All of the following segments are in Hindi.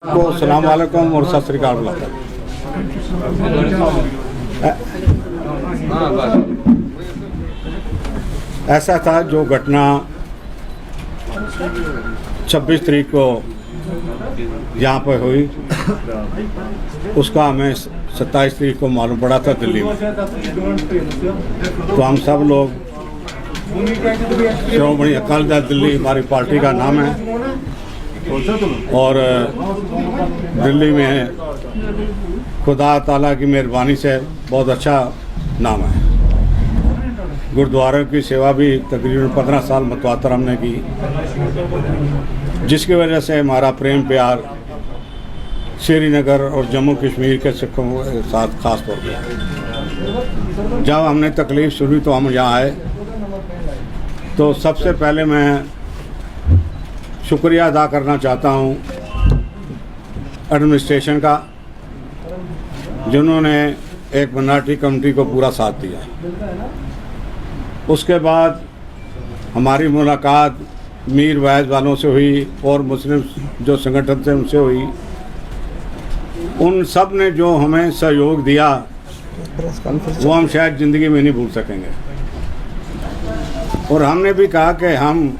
को अस्सलाम वालेकुम और सत श्री अकाल बुलाता है। ऐसा था जो घटना 26 तारीख को यहाँ पर हुई, उसका हमें 27 तारीख को मालूम पड़ा था दिल्ली में। तो हम सब लोग श्रोमणी अकाली दल दिल्ली हमारी पार्टी का नाम है और दिल्ली में खुदा ताला की मेहरबानी से बहुत अच्छा नाम है। गुरुद्वारों की सेवा भी तकरीबन 15 साल मतवातर हमने की, जिसकी वजह से हमारा प्रेम प्यार श्रीनगर और जम्मू कश्मीर के सिखों के साथ खास तौर पर। जब हमने तकलीफ़ सुनी तो हम यहाँ आए। तो सबसे पहले मैं शुक्रिया अदा करना चाहता हूँ एडमिनिस्ट्रेशन का, जिन्होंने एक माइनॉरिटी कमेटी को पूरा साथ दिया। उसके बाद हमारी मुलाकात मीर वैद वालों से हुई और मुस्लिम जो संगठन थे उनसे हुई। उन सब ने जो हमें सहयोग दिया वो हम शायद ज़िंदगी में नहीं भूल सकेंगे। और हमने भी कहा कि हम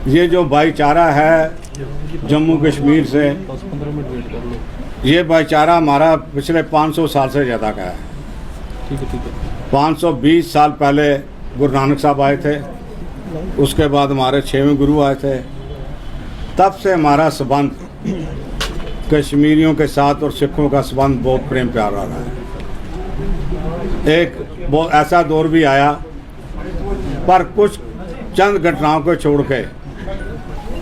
ये जो भाईचारा है जम्मू कश्मीर से, ये भाईचारा हमारा पिछले 500 साल से ज़्यादा का है। 520 साल पहले गुरु नानक साहब आए थे, उसके बाद हमारे 6वें गुरु आए थे। तब से हमारा संबंध कश्मीरियों के साथ और सिखों का संबंध बहुत प्रेम प्यार रहा है। एक बहुत ऐसा दौर भी आया, पर कुछ चंद घटनाओं को छोड़ के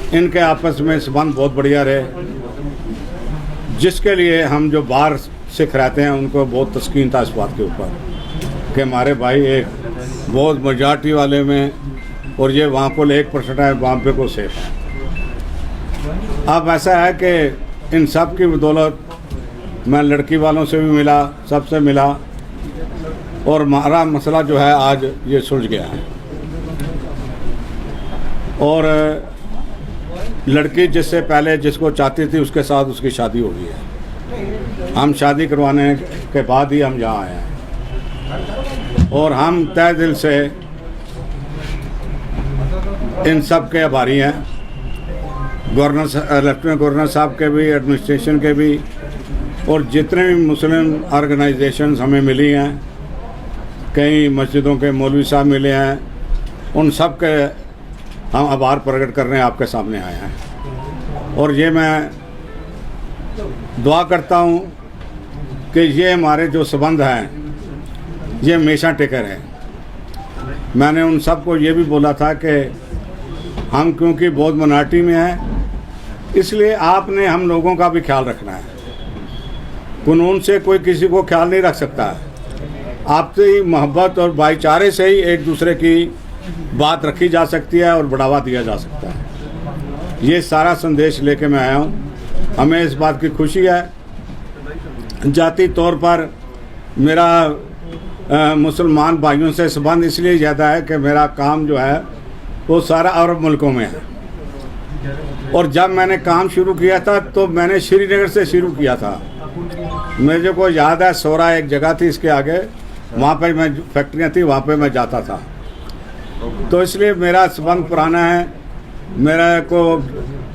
इनके आपस में संबंध बहुत बढ़िया रहे, जिसके लिए हम जो बाहर सिख रहते हैं उनको बहुत तस्कीन था इस बात के ऊपर कि हमारे भाई एक बहुत मेजॉरिटी वाले में, और ये वहाँ को 1% है, वहाँ पे को सेफ है। अब ऐसा है कि इन सब की बदौलत मैं लड़की वालों से भी मिला, सबसे मिला, और हमारा मसला जो है आज ये सुलझ गया है। और लड़की जिससे पहले जिसको चाहती थी उसके साथ उसकी शादी हो गई है। हम शादी करवाने के बाद ही हम यहाँ आए हैं और हम तहे दिल से इन सब के आभारी हैं। गवर्नर, लेफ्टिनेंट गवर्नर साहब के भी, एडमिनिस्ट्रेशन के भी, और जितने भी मुस्लिम ऑर्गेनाइजेशंस हमें मिली हैं, कई मस्जिदों के मौलवी साहब मिले हैं, उन सब के हम आभार प्रकट करने आपके सामने आए हैं। और ये मैं दुआ करता हूँ कि ये हमारे जो संबंध हैं ये हमेशा टिके रहें। मैंने उन सब को ये भी बोला था कि हम क्योंकि बहुत माइनॉरिटी में हैं, इसलिए आपने हम लोगों का भी ख्याल रखना है। कानून से कोई किसी को ख्याल नहीं रख सकता है। आपसे ही मोहब्बत और भाईचारे से ही एक दूसरे की बात रखी जा सकती है और बढ़ावा दिया जा सकता है। ये सारा संदेश लेके मैं आया हूँ। हमें इस बात की खुशी है, जाति तौर पर मेरा मुसलमान भाइयों से संबंध इसलिए ज़्यादा है कि मेरा काम जो है वो सारा अरब मुल्कों में है। और जब मैंने काम शुरू किया था तो मैंने श्रीनगर से शुरू किया था। मुझे को याद है, सोरा एक जगह थी, इसके आगे वहाँ पर मैं फैक्ट्रियाँ थी, वहाँ पर मैं जाता था। तो इसलिए मेरा संबंध पुराना है, मेरे को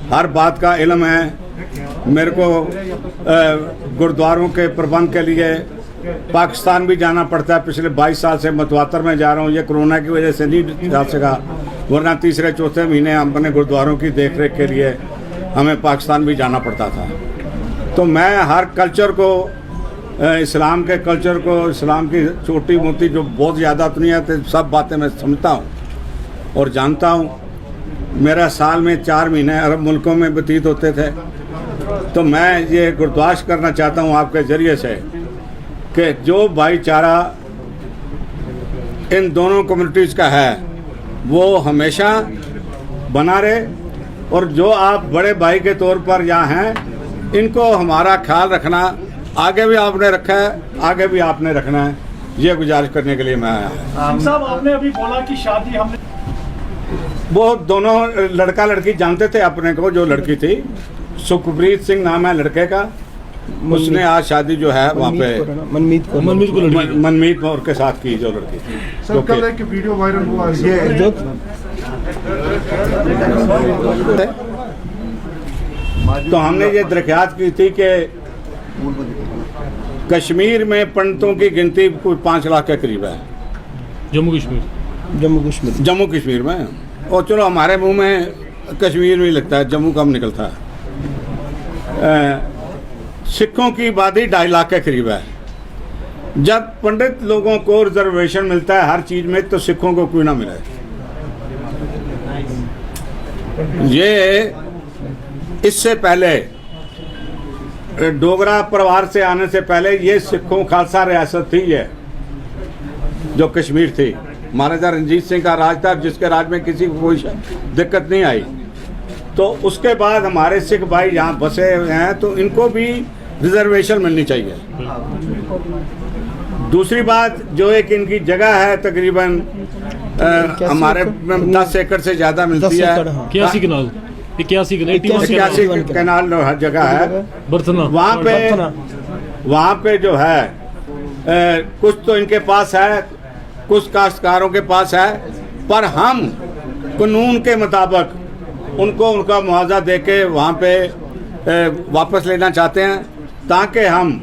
हर बात का इल्म है। मेरे को गुरुद्वारों के प्रबंध के लिए पाकिस्तान भी जाना पड़ता है। पिछले 22 साल से मतवातर में जा रहा हूँ। ये कोरोना की वजह से नहीं जा सका, वरना तीसरे चौथे महीने अपने गुरुद्वारों की देखरेख के लिए हमें पाकिस्तान भी जाना पड़ता था। तो मैं हर कल्चर को, इस्लाम के कल्चर को, इस्लाम की छोटी मोटी जो बहुत ज़्यादा तो नहीं है, सब बातें मैं समझता हूँ और जानता हूँ। मेरा साल में 4 महीने अरब मुल्कों में व्यतीत होते थे। तो मैं ये गुरदाश्त करना चाहता हूँ आपके ज़रिए से कि जो भाईचारा इन दोनों कम्युनिटीज़ का है वो हमेशा बना रहे, और जो आप बड़े भाई के तौर पर यहाँ हैं, इनको हमारा ख्याल रखना आगे भी आपने रखा है, आगे भी आपने रखना है। ये गुजारिश करने के लिए मैं आया हूँ। साहब, आपने अभी बोला कि शादी हमने वो दोनों लड़का लड़की जानते थे अपने को, जो लड़की थी सुखप्रीत सिंह नाम है लड़के का, उसने आज शादी जो है वहाँ पे मनमीत कौर के साथ की जो लड़की थी। सर कल एक वीडियो वायरल हुआ ये जो तो हमने ये दरख्वास्त की थी कि कश्मीर में पंडितों की गिनती कुछ 5 लाख के करीब है जम्मू कश्मीर में। और चलो हमारे मुंह में कश्मीर में ही लगता है, जम्मू कम निकलता है। सिखों की आबादी 2.5 लाख के करीब है। जब पंडित लोगों को रिजर्वेशन मिलता है हर चीज में, तो सिखों को क्यों ना मिले। ये इससे पहले डोगरा परिवार से आने से पहले ये सिखों खालसा रियासत थी, ये जो कश्मीर थी। महाराजा रंजीत सिंह का राज था, जिसके राज में किसी को कोई दिक्कत नहीं आई। तो उसके बाद हमारे सिख भाई यहाँ बसे हुए हैं, तो इनको भी रिजर्वेशन मिलनी चाहिए। दूसरी बात, जो एक इनकी जगह है तकरीबन हमारे 10 एकड़ से ज़्यादा मिलती है। 81 कैनाल जगह है वहाँ पे जो है कुछ तो इनके पास है, कुछ काश्तकारों के पास है, पर हम कानून के मुताबिक उनको उनका मुआवजा दे के वहाँ पे वापस लेना चाहते हैं, ताकि हम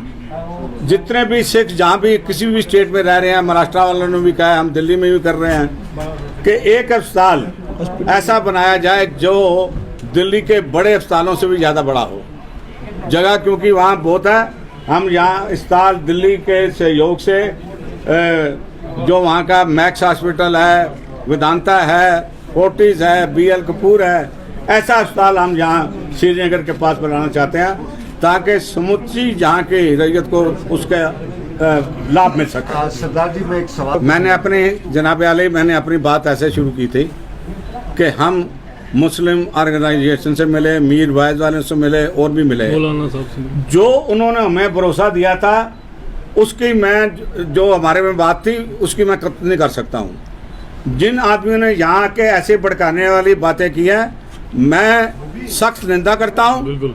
जितने भी सिख जहाँ भी किसी भी स्टेट में रह रहे हैं, महाराष्ट्र वालों ने भी कहा है, हम दिल्ली में भी कर रहे हैं, कि एक अस्पताल ऐसा बनाया जाए जो दिल्ली के बड़े अस्पतालों से भी ज़्यादा बड़ा हो। जगह क्योंकि वहाँ बहुत है। हम यहाँ अस्पताल दिल्ली के सहयोग से जो वहाँ का मैक्स हॉस्पिटल है, वेदांता है, फोर्टिस है, BL कपूर है, ऐसा अस्पताल हम यहाँ श्रीनगर के पास बनाना चाहते हैं, ताकि समुची जहाँ की रैयत को उसका लाभ मिल सके। सरदार जी, मैं एक सवाल, मैंने अपने जनाब आली मैंने अपनी बात ऐसे शुरू की थी कि हम मुस्लिम ऑर्गेनाइजेशन से मिले, मीर वाइज वाले से मिले, और भी मिले। जो उन्होंने हमें भरोसा दिया था उसकी मैं, जो हमारे में बात थी उसकी मैं कत्ल नहीं कर सकता हूँ। जिन आदमियों ने यहाँ के ऐसे भड़काने वाली बातें की हैं, मैं सख्त निंदा करता हूँ।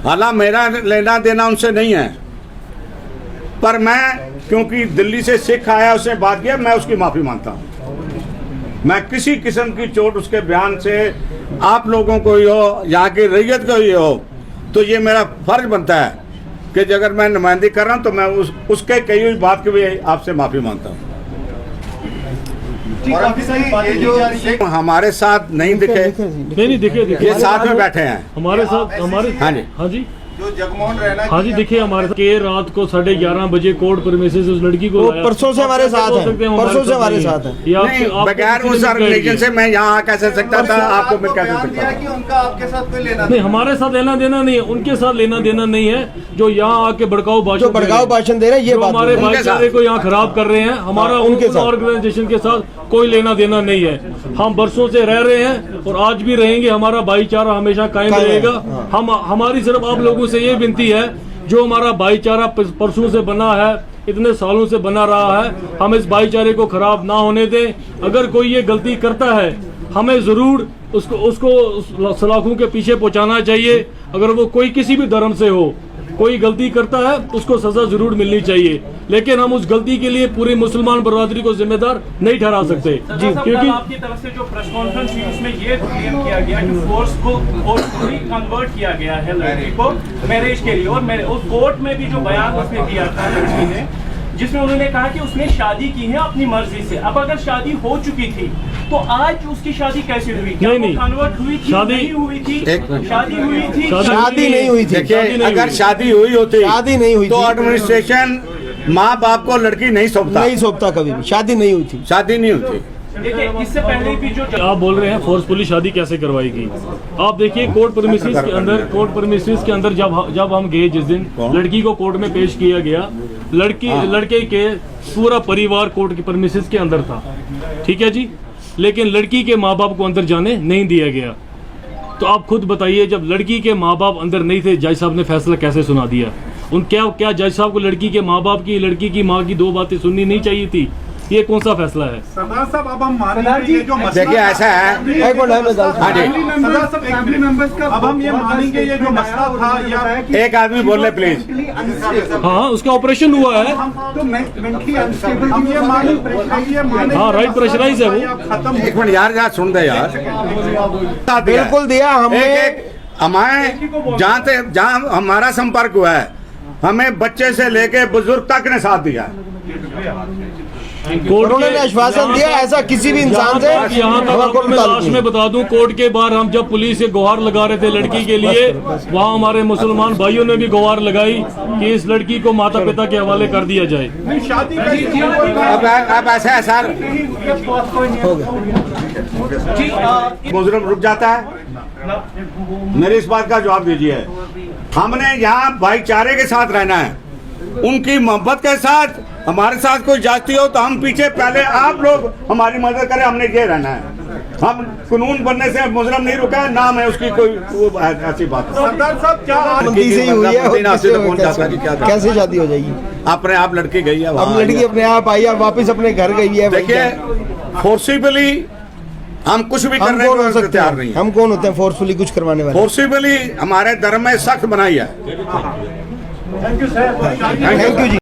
हालांकि मेरा लेना देना उनसे नहीं है, पर मैं क्योंकि दिल्ली से सिख आया, उसने बात किया, मैं उसकी माफ़ी मांगता हूँ। मैं किसी किस्म की चोट उसके बयान से आप लोगों को ही हो, यहाँ की रैयत को ही हो, तो ये मेरा फर्ज बनता है कि अगर मैं नुमाइंदगी कर रहा हूँ तो मैं उसके कही हुई बात की भी आपसे माफ़ी मांगता हूँ। हमारे साथ नहीं दिखे, नहीं दिखे, ये साथ में बैठे हैं हमारे साथ। हाँ जी जो जगमोहन रहना, हाँ जी, देखिए हमारे के रात को 11:30 बजे कोर्ट प्रीमिसेस उस लड़की को लाया। परसों से हमारे साथ है, परसों से हमारे साथ है। बगैर उस ऑर्गेनाइजेशन से मैं यहाँ कैसे सकता था, आपको मैं कैसे सकता कि उनका आपके साथ कोई लेना नहीं, हमारे साथ लेना देना नहीं है, उनके साथ लेना देना नहीं है। जो यहाँ आके भड़काऊ भाषण दे रहे हैं, ये हमारे भाईचारे को यहाँ खराब कर रहे हैं, हमारा उनके ऑर्गेनाइजेशन के साथ कोई लेना देना नहीं है। हम बरसों से रह रहे हैं और आज भी रहेंगे, हमारा भाईचारा हमेशा कायम रहेगा। हम हमारी सिर्फ आप लोगों से ये विनती है, जो हमारा भाईचारा परसों से बना है, इतने सालों से बना रहा है, हम इस भाईचारे को खराब ना होने दें। अगर कोई ये गलती करता है, हमें जरूर उसको सलाखों के पीछे पहुंचाना चाहिए। अगर वो कोई किसी भी धर्म से हो, कोई गलती करता है, उसको सजा जरूर मिलनी चाहिए, लेकिन हम उस गलती के लिए पूरी मुसलमान बरादरी को जिम्मेदार नहीं ठहरा सकते जी। क्योंकि आपकी तरफ से जो प्रेस कॉन्फ्रेंस हुई उसमें ये क्लेम किया गया कि फोर्सफुली कन्वर्ट किया गया है लड़की को मैरिज के लिए, और कोर्ट में भी जो बयान उसने दिया था लड़की ने, जिसमें उन्होंने कहा कि उसने शादी की है अपनी मर्जी से। अब अगर शादी हो चुकी थी तो आज उसकी शादी कैसे हुई? क्या नहीं, कन्वर्ट हुई थी? शादी नहीं हुई थी, शादी हुई थी, शादी नहीं हुई थी। देखिए, अगर शादी हुई होती, शादी नहीं हुई तो थी, एडमिनिस्ट्रेशन माँ बाप को लड़की नहीं सौंपता कभी भी। शादी नहीं हुई थी, शादी नहीं होती। देखिए इससे पहले भी जो आप बोल रहे हैं फोर्सफुली शादी कैसे करवाई गई, आप देखिए कोर्ट प्रीमिसेस के अंदर जब हम गए, जिस दिन लड़की को कोर्ट में पेश किया गया, लड़के के पूरा परिवार कोर्ट के प्रीमिसेस के अंदर था, ठीक है जी, लेकिन लड़की के माँ बाप को अंदर जाने नहीं दिया गया। तो आप खुद बताइए, जब लड़की के माँ बाप अंदर नहीं थे, जज साहब ने फैसला कैसे सुना दिया? क्या जज साहब को लड़की के माँ बाप की, लड़की की माँ की 2 बातें सुननी नहीं चाहिए थी? ये कौन सा फैसला है? सरदार साहब अब हम मानेंगे ये जो मसला देखिए ऐसा है, एक मिनट है, मैं गलत- हाँ जी, सरदार साहब फैमिली मेंबर्स का अब हम ये मानेंगे ये जो मसला था या एक आदमी बोल ले प्लीज। हाँ, उसका ऑपरेशन हुआ है। तो मेंटली अनस्टेबल हम ये माने हाँ, राइट, प्रेशराइज है वो। खत्म एक मिनट यार, जहाँ सुन दे यार। बिल्कुल दिया हमने। एक हमें जहाँ हमारा संपर्क हुआ है, हमें बच्चे से लेके बुजुर्ग तक ने साथ दिया है। कोर्ट उन्होंने आश्वासन दिया ऐसा किसी भी इंसान से यहाँ तक हमारा आपको कोई मैं ताल्लुक लास्ट नहीं। में बता दूं, कोर्ट के बाहर हम जब पुलिस से गुहार लगा रहे थे लड़की के लिए, वहाँ हमारे मुसलमान भाइयों ने भी गुहार लगाई कि इस लड़की को माता पिता के हवाले कर दिया जाए। शादी अब ऐसा है सर, मुजरिम रुक जाता है। मेरी इस बात का जवाब दीजिए। हमने यहाँ भाईचारे के साथ रहना है, उनकी मोहब्बत के साथ। हमारे साथ कोई जाति हो तो हम पीछे, पहले आप लोग हमारी मदद करें, हमने ये रहना है। हम कानून बनने से मुजरिम नहीं रुका है, नाम है उसकी कोई वो ऐसी बात। सरदार साहब क्या मंदी से ही हुई है और नासिर को कौन चाहता है कि क्या कैसे शादी हो जाएगी? अपने आप लड़की गई है, अब वहाँ लड़की अपने आप आई है, वापस अपने घर गई है। देखिए फोर्सिबली हम कुछ भी हम करने कौन हो को सकते तैयार नहीं हैं? है। हम कौन होते हैं फोर्सफुली कुछ करवाने वाले? फोर्सिबली हमारे धर्म में सख्त बनाई है। Thank you sir. Thank you ji.